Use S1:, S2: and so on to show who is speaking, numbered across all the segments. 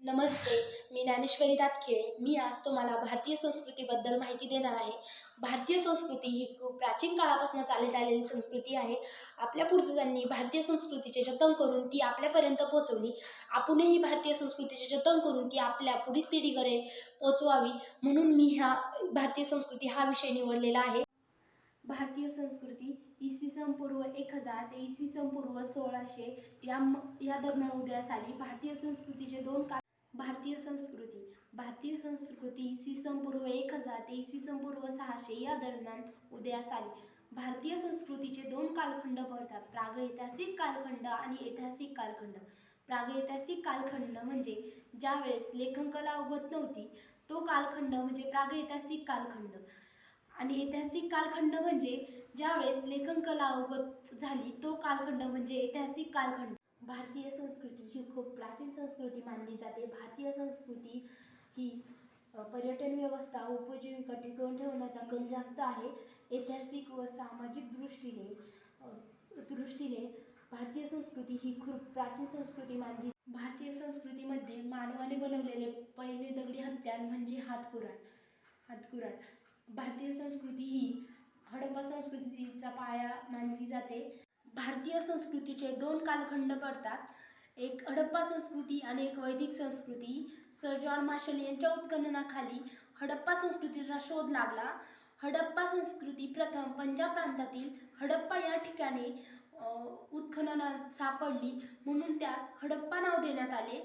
S1: नमस्ते. मी ज्ञानेश्वरी दातखिळे. मी आज तुम्हाला भारतीय संस्कृतीबद्दल माहिती देणार आहे. भारतीय संस्कृती ही खूप प्राचीन काळापासून चालत आलेली संस्कृती आहे. आपल्या पूर्वजांनी भारतीय संस्कृतीचे जतन करून ती आपल्यापर्यंत पोहोचवली. आपणही भारतीय संस्कृतीचे जतन करून ती आपल्या पुढील पिढीकडे पोहोचवावी, म्हणून मी भारतीय संस्कृती हा विषय निवडलेला आहे. भारतीय संस्कृती इसवी सन पूर्व 1000 ते इसवी सन पूर्व 1600 या दरम्यान उदयास आली. भारतीय संस्कृतीचे दोन काळ. भारतीय संस्कृती इसवी सन पूर्व 1000 ते इसवी सन पूर्व 600 या दरम्यान उदयास आली. भारतीय संस्कृतीचे दोन कालखंड पडतात: प्रागैतिहासिक कालखंड आणि ऐतिहासिक कालखंड. प्रागैतिहासिक कालखंड म्हणजे ज्या वेळेस लेखनकला उगवत नव्हती तो कालखंड म्हणजे प्रागैतिहासिक कालखंड, आणि ऐतिहासिक कालखंड म्हणजे ज्या वेळेस लेखनकला अवगत झाली तो कालखंड म्हणजे ऐतिहासिक कालखंड. भारतीय संस्कृती ही खूप प्राचीन संस्कृती मानली जाते. भारतीय संस्कृती ही पर्यटन व्यवस्था, उपजीविका टिकवून ठेवण्याचा कल जास्त आहे. ऐतिहासिक व सामाजिक दृष्टीने भारतीय संस्कृती ही खूप प्राचीन संस्कृती मानली. भारतीय संस्कृतीमध्ये मानवाने बनवलेले पहिले दगडी हत्यार म्हणजे हातकुराड. भारतीय संस्कृती ही हडप्पा संस्कृतीचा पाया मानली जाते. भारतीय संस्कृतीचे दोन कालखंड पडतात: एक हडप्पा संस्कृती आणि एक वैदिक संस्कृती. सर जॉन मार्शल यांच्या उत्खननाखाली हडप्पा संस्कृतीचा शोध लागला. हडप्पा संस्कृती प्रथम पंजाब प्रांतातील हडप्पा या ठिकाणी उत्खननात सापडली, म्हणून त्यास हडप्पा नाव देण्यात आले.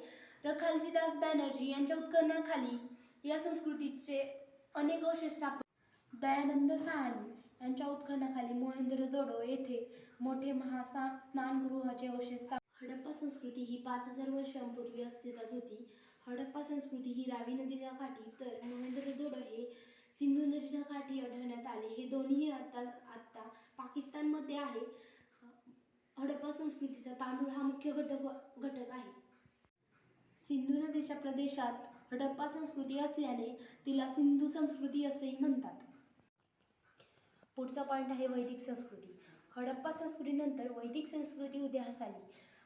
S1: रखालजीदास बॅनर्जी यांच्या उत्खननाखाली या संस्कृतीचे अनेक अवशेष सापडले. दयानंद साहनी यांच्या उत्खननाखाली मोहेंजोदडो येथे मोठे स्नानगृहाचे अवशेष सापडले. हडप्पा संस्कृती ही 5000 वर्षांपूर्वी अस्तित्वात होती. हडप्पा संस्कृती ही रावी नदीच्या काठी तर मोहेंजोदडो हे सिंधू नदीच्या काठी आढळण्यात आले. हे दोन्ही आता पाकिस्तानमध्ये आहे. हडप्पा संस्कृतीचा तांदूळ हा मुख्य घटक आहे. सिंधू नदीच्या प्रदेशात हडप्पा संस्कृती असल्याने तिला सिंधू संस्कृती असेही म्हणतात. पुढचा पॉईंट आहे वैदिक संस्कृती. हडप्पा संस्कृतीनंतर वैदिक संस्कृती उदयास आली.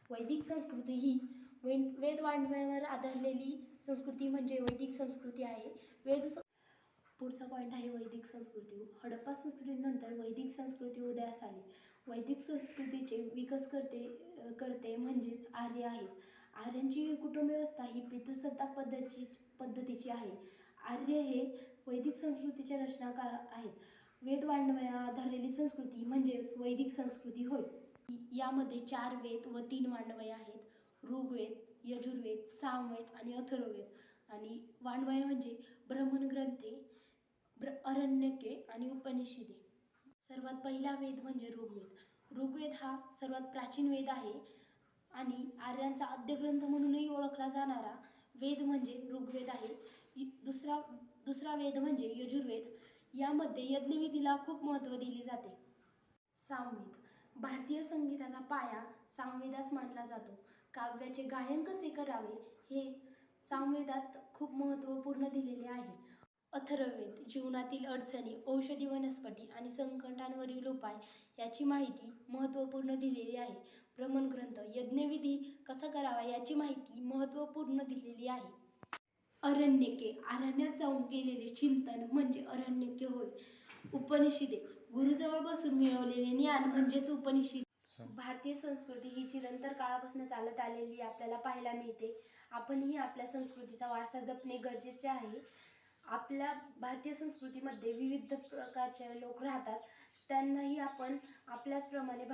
S1: वैदिक संस्कृती ही वेदवाङ्मयावर आधारलेली संस्कृती म्हणजे वैदिक संस्कृती आहे. पुढचा पॉईंट आहे वैदिक संस्कृती. हडप्पा संस्कृतीनंतर वैदिक संस्कृती उदयास आली. वैदिक संस्कृतीचे विकासकर्ते म्हणजेच आर्य आहेत. आर्यांची कुटुंब व्यवस्था ही पितृसत्ताक पद्धतीची आहे. आर्य हे वैदिक संस्कृतीचे रचनाकार आहेत. वेदवाङ्मयावर आधारलेली संस्कृती म्हणजेच वैदिक संस्कृती होय. यामध्ये 4 वेद व 3 वाङ्मय आहेत: ऋग्वेद, यजुर्वेद, सामवेद आणि अथर्ववेद. आणि वाङ्मय म्हणजे ब्राह्मणग्रंथे, आरण्यके आणि उपनिषदे. सर्वात पहिला वेद म्हणजे ऋग्वेद. ऋग्वेद हा सर्वात प्राचीन वेद आहे आणि आर्यांचा आद्यग्रंथ म्हणूनही ओळखला जाणारा वेद म्हणजे ऋग्वेद आहे. दुसरा वेद म्हणजे यजुर्वेद. यामध्ये यज्ञविधीला खूप महत्त्व दिले जाते. सामवेद. भारतीय संगीताचा पाया सामवेदास मानला जातो. काव्याचे गायन कसे करावे हे सामवेदात खूप महत्त्वपूर्ण दिलेले आहे. अथर्ववेद. जीवनातील अडचणी, औषधी वनस्पती आणि संकटांवरील उपाय याची माहिती महत्त्वपूर्ण दिलेली आहे. ब्राह्मणग्रंथ. यज्ञविधी कसा करावा याची माहिती महत्त्वपूर्ण दिलेली आहे. आरण्यके. अरण्यात जाऊन केलेले चिंतन म्हणजे आरण्यके होय. उपनिषदे. गुरुजवळ बसून मिळवलेले ज्ञान म्हणजेच उपनिषद. भारतीय संस्कृती ही चिरंतन काळापासून चालत आलेली आपल्याला पाहायला मिळते. आपणही आपल्या संस्कृतीचा वारसा जपणे गरजेचे आहे. आपल्या भारतीय संस्कृतीमध्ये विविध प्रकारचे लोक राहतात. त्यांनाही आपण आपल्याचप्रमाणे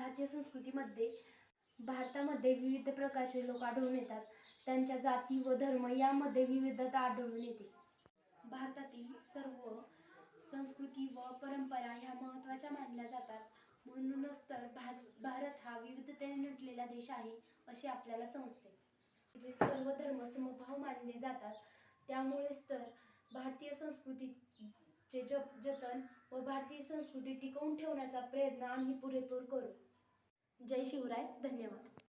S1: भारतामध्ये विविध प्रकारचे लोक आढळून येतात. त्यांच्या जाती व धर्म यामध्ये विविधता आढळून येते. भारतातील सर्व संस्कृती व परंपरा ह्या महत्त्वाच्या मानल्या जातात. म्हणूनच तर भारत हा विविधतेने नटलेला देश आहे असे आपल्याला समजते. सर्व धर्म समभाव मानले जातात. त्यामुळेच तर भारतीय संस्कृतीचे जतन व भारतीय संस्कृती टिकवून ठेवण्याचा प्रयत्न आम्ही पुरेपूर करू. जय शिवराय. धन्यवाद.